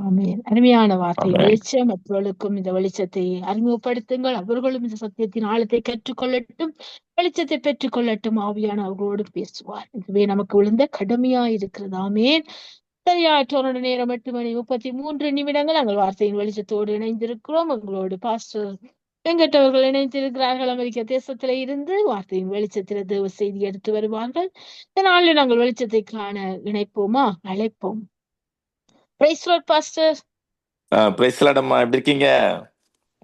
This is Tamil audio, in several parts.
ஆமென். அருமையான வார்த்தை ஆமென். வெளிச்சம். மற்றவர்களுக்கும் இந்த வெளிச்சத்தை அறிமுகப்படுத்துங்கள். அவர்களும் இந்த சத்தியத்தின் ஆழத்தை கற்றுக்கொள்ளட்டும். வெளிச்சத்தை பெற்றுக் கொள்ளட்டும். ஆவியான அவர்களோடு பேசுவார். இதுவே நமக்கு விழுந்த கடமையா இருக்கிறது. ஆமென். சரியாற்றோட நேரம் 8:33 நாங்கள் வார்த்தையின் வெளிச்சத்தோடு இணைந்திருக்கிறோம். எங்களோடு பாஸ்டர் வெங்கட் அவர்கள் இணைந்திருக்கிறார்கள். அமெரிக்க தேசத்தில இருந்து வார்த்தையின் வெளிச்சத்தில தேவ செய்தி எடுத்து வருவார்கள். இந்த நாளில் நாங்கள் வெளிச்சத்தை காண இணைப்போமா? அழைப்போம். Praise Lord pastor. Praise Lord அம்மா, எப்படி இருக்கீங்க?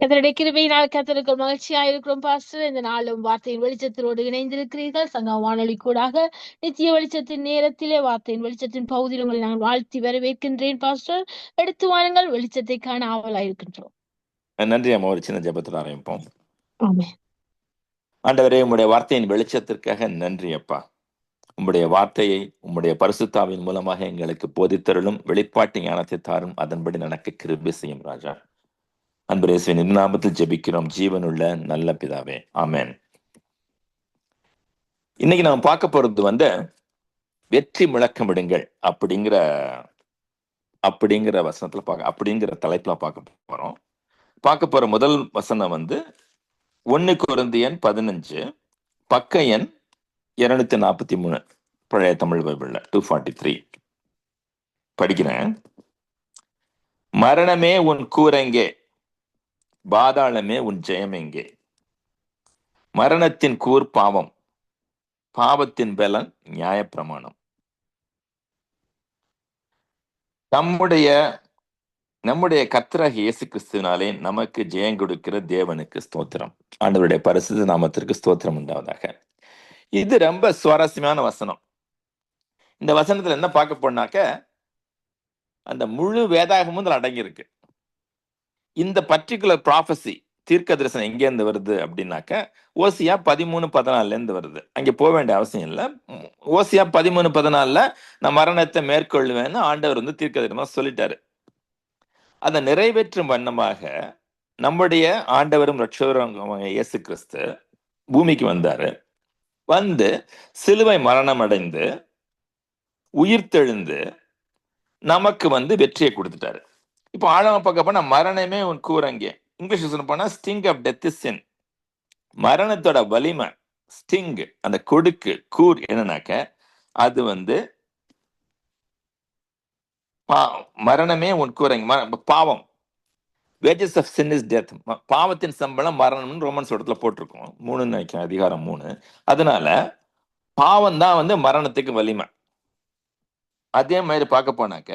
கர்த்தருடைய கிருபையினால் கர்த்தருக்கு மகிழ்ச்சியா இருக்கிறோம் பாஸ்டர். இந்த நாளும் வார்த்தையின் வெளிச்சத்தோடு இணைந்திருக்கிறீர்கள். சங்கம் வானொலி கூடாக நித்திய வெளிச்சத்தின் நேரத்திலே வார்த்தையின் வெளிச்சத்தின் பகுதியில் உங்களை நாங்கள் வாழ்த்தி வரவேற்கின்றேன் பாஸ்டர். எடுத்து வாருங்கள், வெளிச்சத்தை காண ஆவலாயிருக்கின்றோம். நன்றி அம்மா. ஒரு சின்ன ஜெபத்தில் ஆரம்பிப்போம். ஆமென். ஆண்டவரே, உம்முடைய வார்த்தையின் வெளிச்சத்திற்காக நன்றி அப்பா. உம்முடைய வார்த்தையை உம்முடைய பரிசுத்தாவின் மூலமாக எங்களுக்கு போதித்தருளும், வெளிப்பாட்டு ஞானத்தை தாரும், அதன்படி நடக்க கிருபை செய்யும் ராஜா. அன்பு இயேசுவின் நாமத்தில் ஜெபிக்கிறோம், ஜீவனுள்ள நல்ல பிதாவே, ஆமென். இன்னைக்கு நாம் பார்க்க போறது வெற்றி முழக்கமிடுங்கள் அப்படிங்கிற வசனத்துல அப்படிங்கிற தலைப்புல பார்க்க போற முதல் வசனம் 1 கொரிந்தியர் 15 பக்க எண் 243 பழைய தமிழ் பைபிள்ல 243 படிக்கிறேன். மரணமே உன் கூரெங்கே, பாதாளமே உன் ஜெயம் எங்கே? மரணத்தின் கூர் பாவம், பாவத்தின் பலன் நியாயப்பிரமாணம். நம்முடைய கர்த்தராகிய இயேசு கிறிஸ்துவினாலே நமக்கு ஜெயம் கொடுக்கிற தேவனுக்கு ஸ்தோத்திரம். ஆண்டவருடைய பரிசுத்த நாமத்திற்கு ஸ்தோத்திரம் உண்டாவதாக. இது ரொம்ப சுவாரஸ்யமான வசனம். இந்த வசனத்துல என்ன பார்க்க போனாக்க, அந்த முழு வேதாகமும் இதுல அடங்கியிருக்கு. இந்த பர்டிகுலர் ப்ராஃபஸி, தீர்க்க தரிசனம் எங்க இருந்து வருது அப்படின்னாக்க, ஓசியா 13:14 இருந்து வருது. அங்க போக வேண்டிய அவசியம் இல்லை. ஓசியா 13:14 நான் மரணத்தை மேற்கொள்வேன்னு ஆண்டவர் தீர்க்க தரிசனம் சொல்லிட்டாரு. அதை நிறைவேற்றும் வண்ணமாக நம்முடைய ஆண்டவரும் ரட்சகரும் இயேசு கிறிஸ்து பூமிக்கு வந்தாரு. சிலுவை மரணம் அடைந்து உயிர்த்தெழுந்து நமக்கு வெற்றியை கொடுத்துட்டாரு. இப்போ ஆழமா பார்க்க போனா, மரணமே உன் கூரங்கே, இங்கிலீஷ் சொல்ல போனா sting of death is sin. மரணத்தோட வலிமை, ஸ்டிங், அந்த கொடுக்கு, கூர் என்னன்னாக்க, அது மரணமே உன் கூரங்கே, பாவம். Wages of sin is death. பாவத்தின் சம்பளம் மரணம்னு ரோமன்ஸ் இடத்துல போட்டிருக்கோம், 3 நினைக்கிறேன், அதிகாரம் 3. அதனால பாவம் தான் மரணத்துக்கு வலிமை. அதே மாதிரி பார்க்க போனாக்க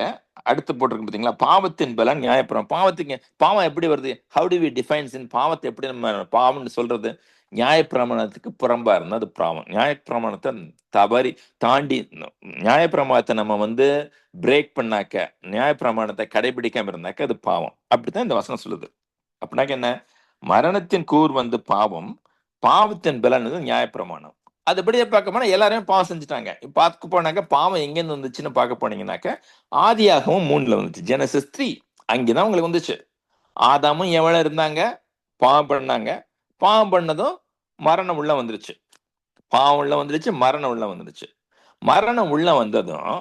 அடுத்து போட்டிருக்கு பார்த்தீங்களா, பாவத்தின் பலன் நியாயப்பிரமாணம். பாவம் எப்படி வருது? ஹவு டு வி டிஃபைன்ஸ் இன் பாவத்தை எப்படி நம்ம பாவம்னு சொல்றது? நியாயப்பிரமாணத்துக்கு புறம்பா இருந்தா அது பாவம். நியாயப்பிரமாணத்தை தாண்டி நியாயப்பிரமாணத்தை நம்ம பிரேக் பண்ணாக்க, நியாயப்பிரமாணத்தை கடைபிடிக்காம இருந்தாக்க அது பாவம். அப்படித்தான் இந்த வசனம் சொல்லுது. அப்படின்னாக்க என்ன? மரணத்தின் கூர் பாவம், பாவத்தின் பலன் நியாயப்பிரமாணம். அதுபடியே பார்க்க போனா எல்லாருமே பாவம் செஞ்சுட்டாங்க. பார்க்க போனாக்க பாவம் எங்கேருந்து வந்துச்சுன்னு பார்க்க போனீங்கன்னாக்க, ஆதியாகமும் 3 வந்துச்சு. ஜெனசிஸ் 3 அங்கேதான் உங்களுக்கு வந்துச்சு. ஆதாமும் எவ்வளவு இருந்தாங்க, பாவம் பண்ணாங்க. பாவம் பண்ணதும் மரணம் உள்ள வந்துருச்சு. பாவம் உள்ள வந்துருச்சு, மரணம் உள்ள வந்துருச்சு. மரணம் உள்ள வந்ததும்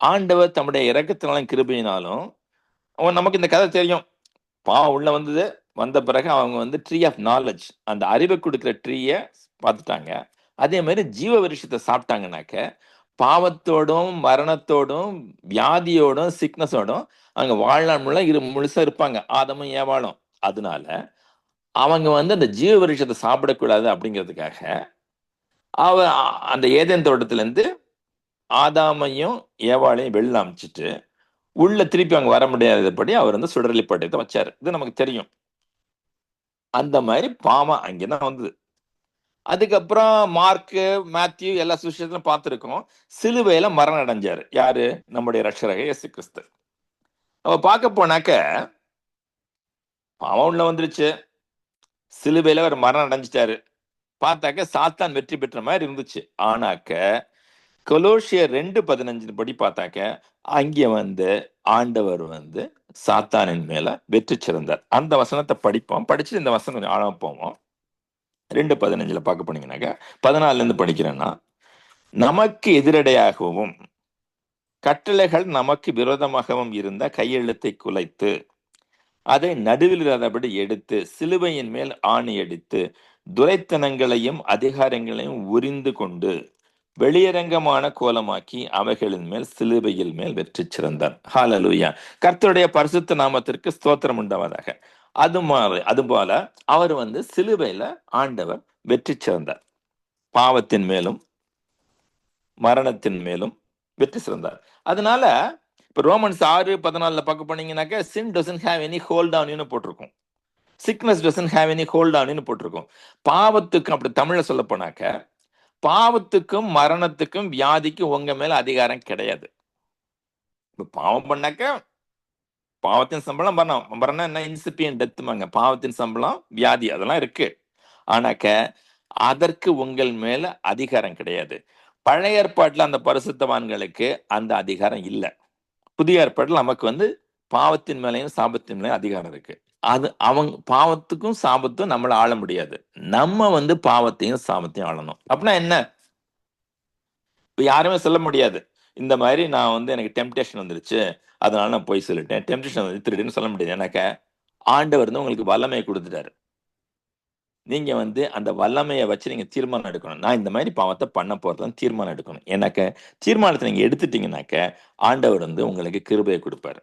ஆண்டவர் தம்முடைய இரக்கத்தினாலும் கிருபையினாலும், நமக்கு இந்த கதை தெரியும். பாவம் உள்ள வந்த பிறகு அவங்க ட்ரீ ஆஃப் நாலேஜ், அந்த அறிவை கொடுக்குற ட்ரீயை பார்த்துட்டாங்க. அதே மாதிரி ஜீவ விருட்சத்தை சாப்பிட்டாங்கன்னாக்க, பாவத்தோடும் மரணத்தோடும் வியாதியோடும் சிக்னஸோடும் அவங்க வாழ்நாள் முழுசா இருப்பாங்க, ஆதமும் ஏவாளும். அதனால அவங்க அந்த ஜீவ விருட்சத்தை சாப்பிடக்கூடாது அப்படிங்கிறதுக்காக அந்த ஏதேன் தோட்டத்துல இருந்து ஆதாமையும் ஏவாளையும் வெளில அமைச்சிட்டு உள்ள திருப்பி அவங்க வர முடியாதபடி அவர் சுடரொலி பட்டயத்தை வச்சாரு. இது நமக்கு தெரியும். அந்த மாதிரி பாவம் அங்கேதான் வந்தது. அதுக்கப்புறம் மார்க்கு, மேத்யூ எல்லா சுவிசேஷத்திலும் பார்த்திருக்கோம், சிலுவையில மரணம் அடைஞ்சாரு. யாரு? நம்முடைய ரட்சகர் இயேசு கிறிஸ்து. அவ பார்க்க போனாக்க பாவம் உள்ள வந்துருச்சு, சிலுவையில ஒரு மரணம் அடைஞ்சிட்டாரு. பார்த்தாக்க சாத்தான் வெற்றி பெற்ற மாதிரி இருந்துச்சு. ஆனாக்க கொலோசியர் 2:15 படி பார்த்தாக்க அங்கே ஆண்டவர் சாத்தானின் மேல வெற்றி சிறந்தார். அந்த வசனத்தை படிப்போம். படிச்சு இந்த வசனம் கொஞ்சம் ஆழமா போவோம். 2:15 பார்க்க போனீங்கன்னாக்க, 14 படிக்கிறேன்னா, நமக்கு எதிரடையாகவும் கட்டளைகள் நமக்கு விரோதமாகவும் இருந்த கையெழுத்தை குலைத்து அதை நடுவில் இராதபடி எடுத்து சிலுவையின் மேல் ஆணி அடித்து துரைத்தனங்களையும் அதிகாரங்களையும் உரிந்து கொண்டு வெளியரங்கமான கோலமாக்கி அவைகளின் மேல் சிலுவையில் மேல் வெற்றி சிறந்தார். ஹalleluya. கர்த்தருடைய பரிசுத்த நாமத்திற்கு ஸ்தோத்திரம் உண்டாவதாக. அதுபோல அவர் சிலுவையில ஆண்டவர் வெற்றி சிறந்தார். பாவத்தின் மேலும் மரணத்தின் மேலும் வெற்றி சிறந்தார். அதனால இப்ப ரோமன்ஸ் 6:14 பார்க்க போனீங்கன்னாக்க sin doesn't have any hold on னு போட்டிருக்கும். sickness doesn't have any hold on னு போட்டிருக்கும். பாவத்துக்கு அப்படி தமிழ்ல சொல்ல போனாக்க பாவத்துக்கும் மரணத்துக்கும் வியாதிக்கும் உங்க மேல அதிகாரம் கிடையாது. இப்ப பாவம் பண்ணாக்க பாவத்தின் சம்பளம் மரணம். மரணம் என்ன? இன்சிபியன்ட் டெத்துமாங்க. பாவத்தின் சம்பளம் வியாதி, அதெல்லாம் இருக்கு. ஆனாக்க அதற்கு உங்கள் மேல அதிகாரம் கிடையாது. பழைய ஏற்பாட்டுல அந்த பரிசுத்தவான்களுக்கு அந்த அதிகாரம் இல்லை. புதிய ஏற்பாட்டில் நமக்கு பாவத்தின் மேலையும் சாபத்தின் மேலையும் அதிகாரம் இருக்கு. அது அவங்க பாவத்துக்கும் சாபத்தும் நம்மளை ஆள முடியாது. நம்ம பாவத்தையும் சாபத்தையும் ஆளணும். அப்படின்னா என்ன? இப்ப யாருமே சொல்ல முடியாது, இந்த மாதிரி நான் எனக்கு டெம்டேஷன் வந்துருச்சு அதனால நான் போய் சொல்லிட்டேன், டெம்டேஷன் திருடுன்னு சொல்ல முடியாது. எனக்கு ஆண்டவர் உங்களுக்கு வல்லமையை கொடுத்துட்டாரு. நீங்க அந்த வல்லமையை வச்சு நீங்க தீர்மானம் எடுக்கணும். நான் இந்த மாதிரி பாவத்தை பண்ண போறதுன்னு தீர்மானம் எடுக்கணும். எனக்கு தீர்மானத்தை நீங்க எடுத்துட்டீங்கன்னாக்க ஆண்டவர் உங்களுக்கு கிருபையை கொடுப்பாரு.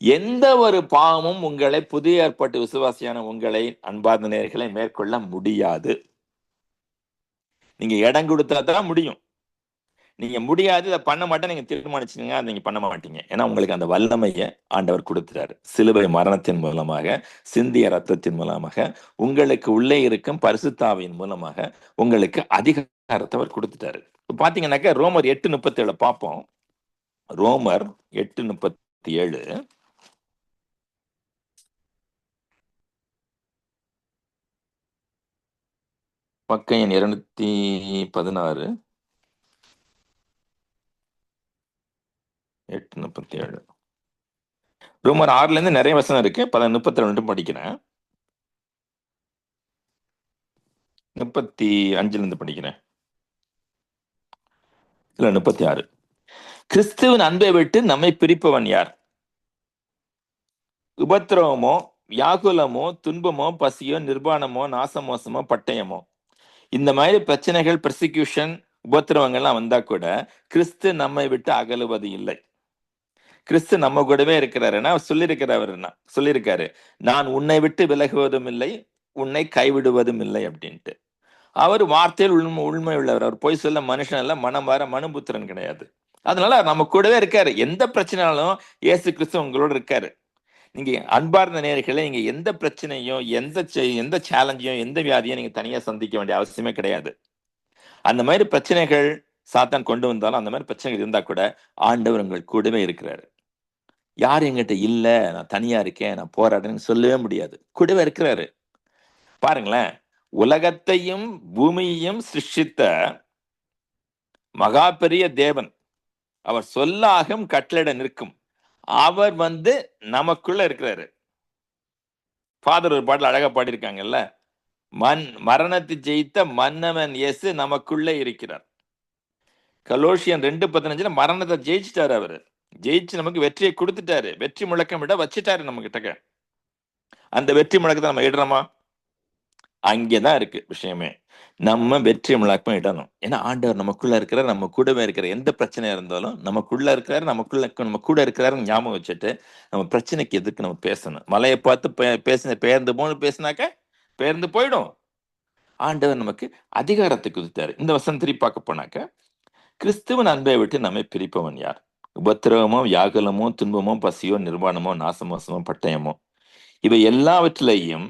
எந்த ஒரு பாவமும் உங்களை புதிய ஏற்பாட்டு விசுவாசியான உங்களை அன்பார்ந்த நேயர்களை மேற்கொள்ள முடியாது. நீங்க இடம் கொடுத்தா தான் முடியும். நீங்க முடியாது, இதை பண்ண மாட்டேன் நீங்க தீர்மானிச்சீங்க, அதை நீங்க பண்ண மாட்டீங்க. ஏன்னா உங்களுக்கு அந்த வல்லமையை ஆண்டவர் கொடுத்துட்டாரு. சிலுவை மரணத்தின் மூலமாக, சிந்திய ரத்தத்தின் மூலமாக, உங்களுக்கு உள்ளே இருக்கும் பரிசுத்தாவியின் மூலமாக உங்களுக்கு அதிகாரத்தை அவர் கொடுத்துட்டாரு. பாத்தீங்கன்னாக்க ரோமர் 8:37 பார்ப்போம். ரோமர் 8:37 பக்கம் எண் 216 8:37. ரோமர் 6ல இருந்து நிறைய வசனம் இருக்கு. 32 படிக்கிறேன். 35 இருந்து படிக்கிறேன். இல்ல 36. கிறிஸ்துவின் அன்பை விட்டு நம்மை பிரிப்பவன் யார்? உபத்திரவமோ, வியாகுலமோ, துன்பமோ, பசியோ, நிர்வாணமோ, நாசமோசமோ, பட்டயமோ. இந்த மாதிரி பிரச்சனைகள், பெர்சிக்யூஷன், உபத்திரவங்கள்லாம் வந்தா கூட கிறிஸ்து நம்மை விட்டு அகலுவது இல்லை. கிறிஸ்து நம்ம கூடவே இருக்கிறாரு. சொல்லியிருக்காரு, நான் உன்னை விட்டு விலகுவதும் இல்லை, உன்னை கைவிடுவதும் இல்லை அப்படின்ட்டு. அவர் வார்த்தையில் உண்மை உள்ளவர். அவர் போய் சொல்ல மனுஷன் இல்ல, மனம் வர மனுபுத்திரன் கிடையாது. அதனால நம்ம கூடவே இருக்காரு. எந்த பிரச்சனைனாலும் இயேசு கிறிஸ்து உங்களோட இருக்காரு. நீங்க அன்பார்ந்த நேயர்களே, நீங்க எந்த பிரச்சனையும் எந்த சேலஞ்சையும் எந்த வியாதியும் நீங்க தனியா சந்திக்க வேண்டிய அவசியமே கிடையாது. அந்த மாதிரி பிரச்சனைகள் சாத்தான் கொண்டு வந்தாலும், அந்த மாதிரி பிரச்சனைகள் இருந்தா கூட ஆண்டவர் உங்கள் கூடவே இருக்கிறாரு. யார் எங்கிட்ட இல்ல, நான் தனியா இருக்கேன், நான் போராடுறேன்னு சொல்லவே முடியாது. கூடவே இருக்கிறாரு. பாருங்களேன், உலகத்தையும் பூமியையும் சிருஷ்டித்த மகா பெரிய தேவன், அவர் சொல்லாகும் கட்டளையிட நிற்கும். அவர் நமக்குள்ள இருக்கிறாரு. ஃபாதர் ஒரு பாடல் அழகா பாடியிருக்காங்கல்ல, மரணத்தை ஜெயித்த மன்னவன் இயேசு நமக்குள்ளே இருக்கிறார். கொலோசியன் 2:15 மரணத்தை ஜெயிச்சிட்டாரு. அவரு ஜெயிச்சு நமக்கு வெற்றியை கொடுத்துட்டாரு. வெற்றி முழக்கம் விட வச்சுட்டாரு நம்ம கிட்ட. அந்த வெற்றி முழக்கத்தை நம்ம இடுறோமா? அங்கேதான் இருக்கு விஷயமே. நம்ம வெற்றி முழக்கம் இடணும். ஏன்னா ஆண்டவர் நமக்குள்ள இருக்கிறார், நம்ம கூடவே இருக்கிற. எந்த பிரச்சனையா இருந்தாலும் நமக்குள்ள இருக்கிறாரு, நம்ம கூட இருக்கிறாருன்னு ஞாபகம் வச்சுட்டு நம்ம பிரச்சனைக்கு எதுக்கு நம்ம பேசணும்? மலையை பார்த்து பெயர்ந்து போன்னு பேசினாக்க பெயர்ந்து போயிடும். ஆண்டவர் நமக்கு அதிகாரத்தை கொடுத்தாரு. இந்த வசனம் திருப்பி பார்க்க போனாக்க, கிறிஸ்துவின் அன்பை விட்டு நம்மை பிரிப்பவன் யார்? உபத்திரவமோ, வியாகுலமோ, துன்பமோ, பசியோ, நிர்வாணமோ, நாசமோசமோ, பட்டயமோ, இவை எல்லாவற்றிலையும்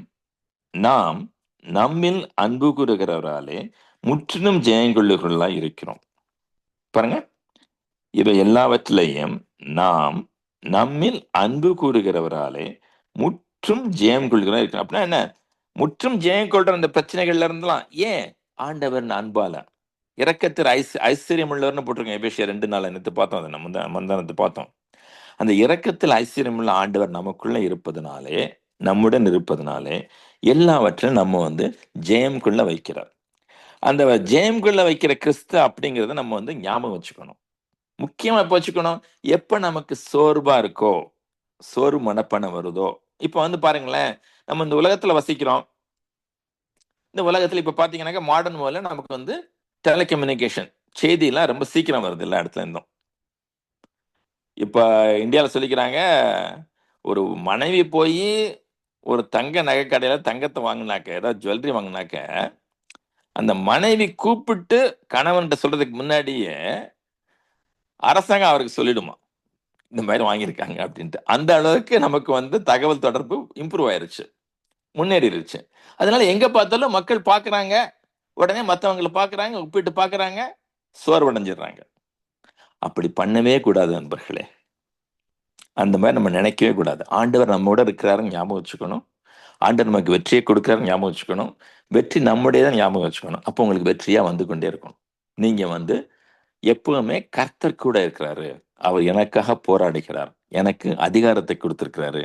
நாம் நம்மில் அன்பு கூறுகிறவராலே முற்றிலும் ஜெயங்கொள்ளுகளா இருக்கிறோம். பாருங்க, இவை எல்லாவற்றிலையும் நாம் நம்மில் அன்பு கூறுகிறவராலே முற்றும் ஜெயம் கொள்கிறா இருக்கிறோம். அப்படின்னா என்ன? முற்றும் ஜெயம் கொள்ற அந்த பிரச்சனைகள்ல இருந்தலாம். ஏன்? ஆண்டவர் அன்பால இரக்கத்தில் ஐஸ்வர்யம் உள்ளவர்னு போட்டிருக்கோம். எபேசியர் 2:4 பார்த்தோம். அதை நம்ம முந்தானத்தை பார்த்தோம். அந்த இரக்கத்தில் ஐஸ்வர்யம் உள்ள ஆண்டவர் நமக்குள்ள இருப்பதனாலே, நம்முடன் இருப்பதனாலே எல்லாவற்றையும் நம்ம ஜெயம் கொள்ள வைக்கிறார். அந்த ஜெயம் கொள்ள வைக்கிற கிறிஸ்து அப்படிங்கிறத நம்ம ஞாபகம் வச்சுக்கணும். முக்கியமா எப்ப வச்சுக்கணும், எப்ப நமக்கு சோர்வா இருக்கோ, சோர்வு மனப்பானம் வருதோ. இப்ப வந்து பாருங்களேன், நம்ம இந்த உலகத்துல வசிக்கிறோம். இந்த உலகத்துல இப்ப பாத்தீங்கன்னாக்க மாடர்ன் வேர்ல்ட்ல நமக்கு வந்து டெலிகம்யூனிகேஷன் செய்தியெல்லாம் ரொம்ப சீக்கிரம் வருது எல்லா இடத்துல இருந்தும். இப்ப இந்தியால சொல்லிக்கிறாங்க, ஒரு மனைவி போயி ஒரு தங்க நகை கடையில தங்கத்த வாங்குனாக்க, ஏதாவது ஜுவல்லரி வாங்குனாக்க, அந்த மனைவி கூப்பிட்டு கணவன்ட்ட சொல்றதுக்கு முன்னாடியே அரசாங்கம் அவருக்கு சொல்லிடுமா, இந்த மாரி வாங்கியிருக்காங்க அப்படின்ட்டு. அந்த அளவுக்கு நமக்கு வந்து தகவல் தொடர்பு இம்ப்ரூவ் ஆயிருச்சு, முன்னேறிருச்சு. அதனால எங்க பார்த்தாலும் மக்கள் பார்க்குறாங்க, உடனே மத்தவங்கள பார்க்குறாங்க, ஒப்பிட்டு பார்க்குறாங்க, சோர்வடைஞ்சிடுறாங்க. அப்படி பண்ணவே கூடாது நண்பர்களே. அந்த மாரி நம்ம நினைக்கவே கூடாது. ஆண்டவர் நம்மோட இருக்கிறாருன்னு ஞாபகம் வச்சுக்கணும். ஆண்டவர் நமக்கு வெற்றியை கொடுக்கிறாருன்னு ஞாபகம் வச்சுக்கணும். வெற்றி நம்முடையதான் ஞாபகம் வச்சுக்கணும். அப்போ உங்களுக்கு வெற்றியா வந்து கொண்டே இருக்கும். நீங்க வந்து எப்பவுமே கர்த்தர் கூட இருக்கிறாரு. அவர் எனக்காக போராடுகிறார். எனக்கு அதிகாரத்தை கொடுத்திருக்கிறாரு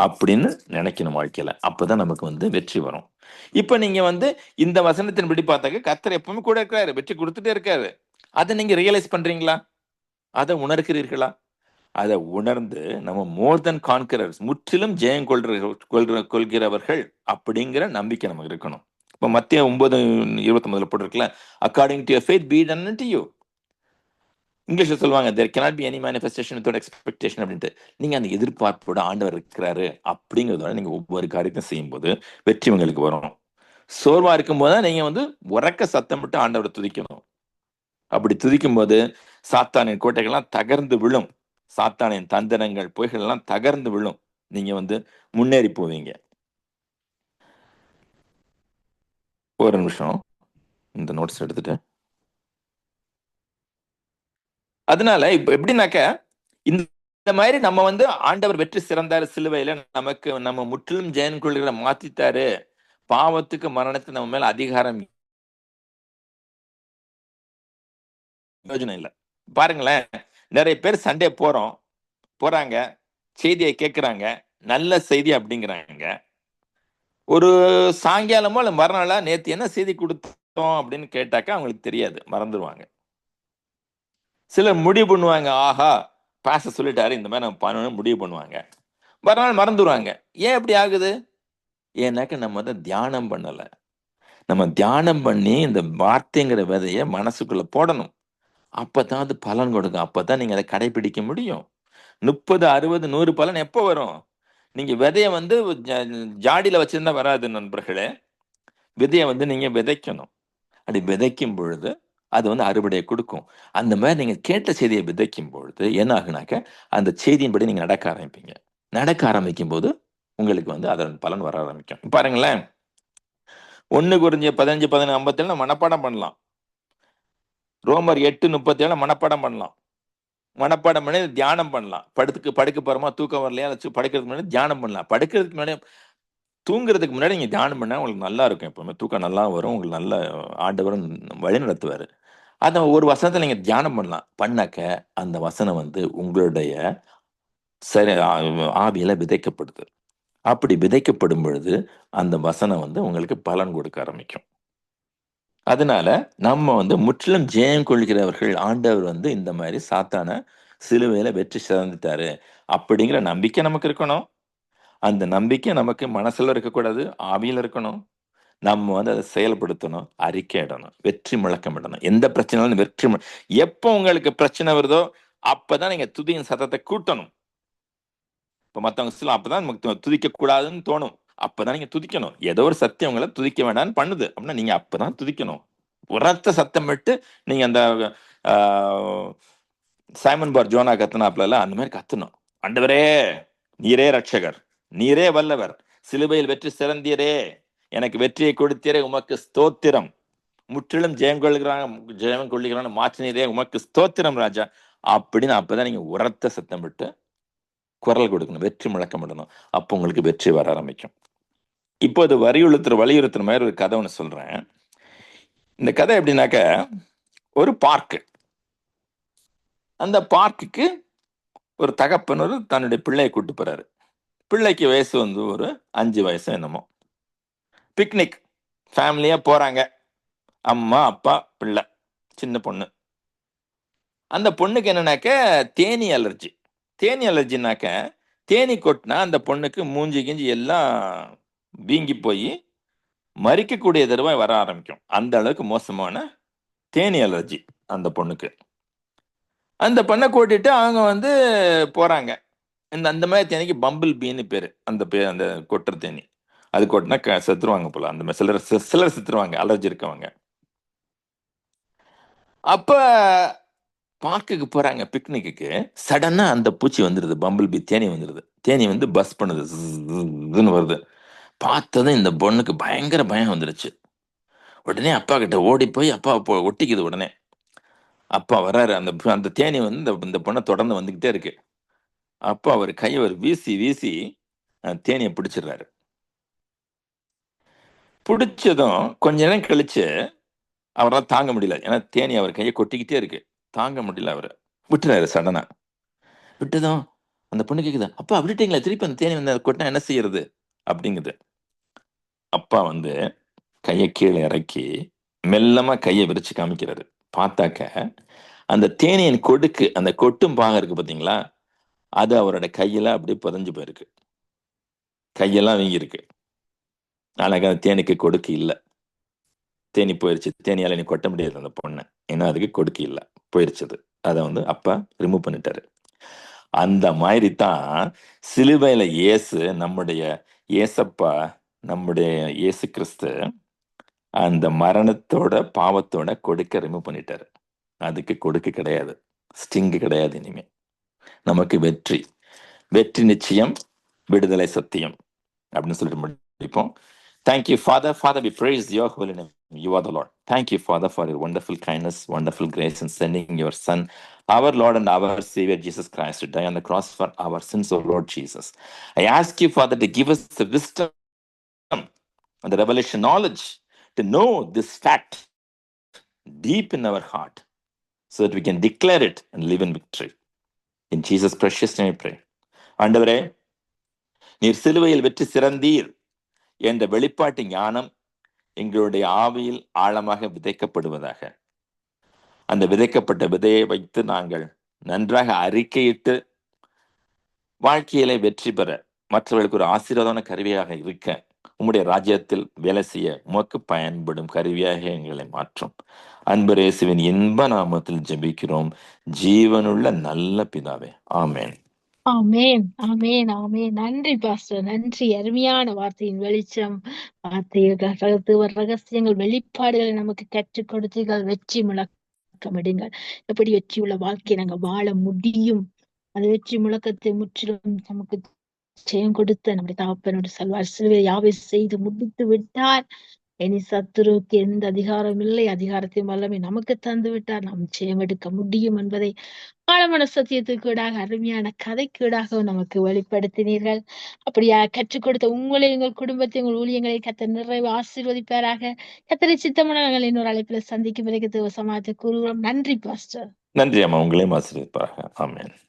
அப்படின்னு நினைக்கணும் வாழ்க்கையில. அப்பதான் நமக்கு வந்து வெற்றி வரும். இப்ப நீங்க வந்து இந்த வசனத்தின்படி பார்த்தாக்க கர்த்தர் எப்பவுமே கூட இருக்கிறாரு. வெற்றி கொடுத்துட்டே இருக்காரு. அதை நீங்க ரியலைஸ் பண்றீங்களா? அதை உணர்கிறீர்களா? அதை உணர்ந்து நம்ம மோர் தென் கான்கரர்ஸ், முற்றிலும் ஜெயம் கொள்கிறவர்கள் அப்படிங்கிற நம்பிக்கை நமக்கு இருக்கணும். இப்ப மத்திய 9:29 போட்டிருக்கல, according to your faith be done unto you. இங்கிலீஷ்ல சொல்லுவாங்க, there cannot be any manifestation without expectation அப்படின்ட்டு. நீங்க அந்த எதிர்பார்ப்போட ஆண்டவர் இருக்கிறாரு அப்படிங்கிறதோட நீங்க ஒவ்வொரு காரியத்தையும் செய்யும்போது வெற்றி உங்களுக்கு வரும். சோர்வா இருக்கும்போது தான் நீங்க வந்து உரக்க சத்தமிட்டு ஆண்டவரை துதிக்கணும். அப்படி துதிக்கும் போது சாத்தானின் கோட்டைகள்லாம் தகர்ந்து விழும். சாத்தானின் தந்திரங்கள் பொய்கள் எல்லாம் தகர்ந்து விழும். நீங்க வந்து முன்னேறி போவீங்க. ஒரு நிமிஷம், இந்த நோட்ஸ் எடுத்துட்டு. அதனால இப்ப எப்படின்னாக்க, இந்த மாதிரி நம்ம வந்து ஆண்டவர் வெற்றி சிறந்தாரு சிலுவையில, நமக்கு நம்ம முற்றிலும் ஜெயம் கொள்கிற மாத்திட்டாரு, பாவத்துக்கு மரணத்துக்கு நம்ம மேல அதிகாரம் யோஜனை இல்லை. பாருங்களேன், நிறைய பேர் சண்டே போறாங்க, செய்தியை கேட்கிறாங்க, நல்ல செய்தி அப்படிங்கிறாங்க. ஒரு சாயங்காலமோ இல்ல மறுநாளா நேத்து என்ன செய்தி கொடுத்தோம் அப்படின்னு கேட்டாக்கா அவங்களுக்கு தெரியாது, மறந்துடுவாங்க. சிலர் முடிவு பண்ணுவாங்க, ஆஹா பாச சொல்லிட்டாரு, இந்த மாதிரி நம்ம பண்ணணும்னு முடிவு பண்ணுவாங்க. மறுநாள் மறந்துடுவாங்க. ஏன் இப்படி ஆகுது? ஏன்னாக்க நம்ம வந்து தியானம் பண்ணல. நம்ம தியானம் பண்ணி இந்த வார்த்தைங்கிற விதைய மனசுக்குள்ள போடணும். அப்பதான் அது பலன் கொடுக்கும். அப்பதான் நீங்க அதை கடைபிடிக்க முடியும். 30, 60, 100 பலன் எப்போ வரும்? நீங்க விதைய வந்து ஜாடியில வச்சிருந்தா வராது நண்பர்களே. விதைய வந்து நீங்க விதைக்கணும். அப்படி விதைக்கும் பொழுது அது வந்து அறுவடையை கொடுக்கும். அந்த மாதிரி நீங்க கேட்ட செய்தியை விதைக்கும் பொழுது என்ன ஆகுனாக்க, அந்த செய்தியின்படி நீங்க நடக்க ஆரம்பிப்பீங்க. நடக்க ஆரம்பிக்கும் போது உங்களுக்கு வந்து அதன் பலன் வர ஆரம்பிக்கும். பாருங்களேன், 1 Corinthians 15, 15, 57 மனப்பாடம் பண்ணலாம். ரோமர் 8:37 மனப்பாடம் பண்ணலாம். மனப்பாடம் பண்ணி தியானம் பண்ணலாம். படுக்க போறோமா, தூக்கம் வரலையா, படுக்கிறதுக்கு முன்னாடி தியானம் பண்ணலாம். படுக்கிறதுக்கு முன்னாடி, தூங்குறதுக்கு முன்னாடி நீங்க தியானம் பண்ணா உங்களுக்கு நல்லா இருக்கும். எப்பவுமே தூக்கம் நல்லா வரும். உங்களுக்கு நல்ல ஆண்டவரும் வழி நடத்துவாரு. அத ஒரு வசனத்தை நீங்க தியானம் பண்ணலாம். பண்ணாக்க அந்த வசனம் வந்து உங்களுடைய சரி ஆவியில விதைக்கப்படுது. அப்படி விதைக்கப்படும் பொழுது அந்த வசனம் வந்து உங்களுக்கு பலன் கொடுக்க ஆரம்பிக்கும். அதனால நம்ம வந்து முற்றிலும் ஜெயம் கொள்கிறவர்கள், ஆண்டவர் வந்து இந்த மாதிரி சாத்தான சிலுவையில வெற்றி சிறந்துட்டாரு அப்படிங்கிற நம்பிக்கை நமக்கு இருக்கணும். அந்த நம்பிக்கை நமக்கு மனசுல இருக்கக்கூடாது, ஆவியில இருக்கணும். நம்ம வந்து அதை செயல்படுத்தணும், அறிக்கையிடணும், வெற்றி முழக்கமிடணும். எந்த பிரச்சனையும் எப்போ உங்களுக்கு பிரச்சனை வருதோ அப்பதான் நீங்க துதியின் சத்தத்தை கூட்டணும். இப்ப மத்தவங்க சொல்லலாம், அப்பதான் நமக்கு துதிக்க கூடாதுன்னு தோணும். அப்பதான் நீங்க துதிக்கணும். ஏதோ ஒரு சத்தியம் உங்களை துதிக்க வேண்டாம்னு பண்ணுது அப்படின்னா நீங்க அப்பதான் துதிக்கணும். உரத்த சத்தம் விட்டு நீங்க அந்த சைமன் பார் ஜோனா கத்துனாப்ல அந்த மாதிரி கத்தணும். ஆண்டவரே, நீரே ரட்சகர், நீரே வல்லவர், சிலுவையில் வெற்றி சிறந்தீரே, எனக்கு வெற்றியை கொடுத்தீரே, உமக்கு ஸ்தோத்திரம், முற்றிலும் ஜெயம் கொள்ளுகிறான் மாற்றினீரே, உமக்கு ஸ்தோத்திரம் ராஜா அப்படின்னு. அப்பதான் நீங்க உரத்த சத்தம் விட்டு குரல் கொடுக்கணும், வெற்றி முழக்கமிடணும். அப்போ உங்களுக்கு வெற்றி வர ஆரம்பிக்கும். இப்போ அது வலியுறுத்துற மாதிரி ஒரு கதை ஒன்று சொல்றேன். இந்த கதை எப்படின்னாக்க, ஒரு பார்க்கு. அந்த பார்க்குக்கு ஒரு தகப்பனர் தன்னுடைய பிள்ளையை கூட்டு போறாரு. பிள்ளைக்கு வயசு வந்து ஒரு 5 வயசு என்னமோ. பிக்னிக் ஃபேமிலியா போறாங்க. அம்மா, அப்பா, பிள்ளை, சின்ன பொண்ணு. அந்த பொண்ணுக்கு என்னன்னாக்க தேனி அலர்ஜி. தேனி அலர்ஜினாக்க தேனி கொட்டினா அந்த பொண்ணுக்கு மூஞ்சி கிஞ்சி எல்லாம் வீங்கி போய் மறிக்கக்கூடிய தருவாய் வர ஆரம்பிக்கும். அந்த அளவுக்கு மோசமான தேனி அலர்ஜி அந்த பொண்ணுக்கு. அந்த பொண்ணை கூட்டிட்டு அவங்க வந்து போறாங்க. அந்த மாதிரி தேனிக்கு பம்பிள் பீன்னு பேரு. அந்த பேர் அந்த கொட்டுற தேனி. அது கொட்டினா செத்துருவாங்க போல. அந்த மாதிரி சிலர் செத்துருவாங்க அலர்ஜி இருக்கவங்க. அப்ப பார்க்குக்கு போறாங்க பிக்னிக்கு. சடனா அந்த பூச்சி வந்துடுது, பம்பிள் பீ தேனி வந்துடுது. தேனி வந்து பஸ் பண்ணுது, ஜின்னு வருது. பார்த்ததும் இந்த பொண்ணுக்கு பயங்கர பயம் வந்துருச்சு. உடனே அப்பா கிட்ட ஓடி போய் அப்பா ஒட்டிக்குது. உடனே அப்பா வர்றாரு. அந்த தேனி வந்து இந்த பொண்ணை தொடர்ந்து வந்துகிட்டே இருக்கு. அப்பா அவர் கையை வீசி வீசி தேனியை பிடிச்சிடுறாரு. பிடிச்சதும் கொஞ்ச நேரம் கழிச்சு அவரால் தாங்க முடியல. ஏன்னா தேனி அவர் கையை கொட்டிக்கிட்டே இருக்கு. தாங்க முடியல. அவரு விட்டுறாரு. சடனா விட்டதும் அந்த பொண்ணு கேக்குது, அப்பா விட்டுட்டீங்களா, திருப்பி அந்த தேனி வந்து கொட்டினா என்ன செய்யறது அப்படிங்குது. அப்பா வந்து கையை கீழே இறக்கி மெல்லமா கையை விரிச்சு காமிக்கிறாரு. பார்த்தாக்க அந்த தேனியின் கொடுக்கு, அந்த கொட்டும் பாகம் இருக்கு பாத்தீங்களா, அது அவரோட கையில அப்படியே புதஞ்சு போயிருக்கு. கையெல்லாம் வீங்கி இருக்கு. ஆனாக்க அந்த தேனிக்கு கொடுக்கு இல்லை. தேனி போயிருச்சு. தேனியால நீ கொட்ட முடியாது அந்த பொண்ணை, ஏன்னா அதுக்கு கொடுக்கு இல்லை, போயிருச்சது. அதை வந்து அப்பா ரிமூவ் பண்ணிட்டாரு. அந்த மாதிரி தான் சிலுவையில இயேசு, நம்முடைய இயேசப்பா, நம்முடைய இயேசு கிறிஸ்து அந்த மரணத்தோட பாவத்தோட கொடுக்க ரிமூவ் பண்ணிட்டாரு. அதுக்கு கொடுக்கு கிடையாது, ஸ்டிங்கு கிடையாது. இனிமே நமக்கு வெற்றி, வெற்றி நிச்சயம், விடுதலை சத்தியம் அப்படின்னு சொல்லிட்டு முடிப்போம். Thank you, Father. Father, we praise your holy name. You are the Lord. Thank you, Father, for your wonderful kindness, wonderful grace in sending your Son, our Lord and our Savior, Jesus Christ, to die on the cross for our sins, O Lord Jesus. I ask you, Father, to give us the wisdom and the revelation knowledge to know this fact deep in our heart so that we can declare it and live in victory. In Jesus' precious name I pray. ஆண்டவரே, நீர் சிலுவையில் வெற்றி சிறந்தீர் என்ற வெளிப்பாட்டு ஞானம் எங்களுடைய ஆவியில் ஆழமாக விதைக்கப்படுவதாக. அந்த விதைக்கப்பட்ட விதையை வைத்து நாங்கள் நன்றாக அறிக்கையிட்டு வாழ்க்கையிலே வெற்றி பெற, மற்றவர்களுக்கு ஒரு ஆசீர்வாதமான கருவியாக இருக்க, உம்முடைய ராஜ்யத்தில் வேலை செய்ய உமக்கு பயன்படும் கருவியாக எங்களை மாற்றும். அன்பு இயேசுவின் இன்ப நாமத்தில் ஜெபிக்கிறோம், ஜீவனுள்ள நல்ல பிதாவே. ஆமென். ஆமென், ஆமென், ஆமென். நன்றி பாஸ்டர், நன்றி. அருமையான வார்த்தையின் வெளிச்சம், வார்த்தைகள் ரகசியங்கள், வெளிப்பாடுகளை நமக்கு கற்றுக் கொடுத்தீர்கள். வெற்றி முழக்கமிடுங்கள். எப்படி வெற்றியுள்ள வாழ்க்கையை நாங்கள் வாழ முடியும், அந்த வெற்றி முழக்கத்தை முற்றிலும் நமக்கு ஜெயம் கொடுத்த நம்முடைய தகப்பனோடு சொல்வார், சிலுவை யாவை செய்து முடித்து விட்டார், இனி சத்துருவுக்கு எந்த அதிகாரம் இல்லை, அதிகாரத்தையும் வல்லமை நமக்கு தந்து விட்டார், நாம் ஜெயம் எடுக்க முடியும் என்பதை ஆழமான சத்தியத்துக்கூடாக, அருமையான கதைக்கூடாக நமக்கு வெளிப்படுத்தினீர்கள். அப்படியா கற்றுக் கொடுத்த உங்களை, உங்கள் குடும்பத்தை, உங்கள் ஊழியங்களை கத்த நிறைவு ஆசீர்வதிப்பாராக. கத்தரை சித்தமான நாங்கள் இன்னொரு அழைப்புல சந்திக்கும் வரைக்கும் சமாளித்து கூறுகிறோம். நன்றி பாஸ்டர். நன்றி அம்மா, உங்களையும் ஆசீர்வதிப்பாராக. ஆமென்.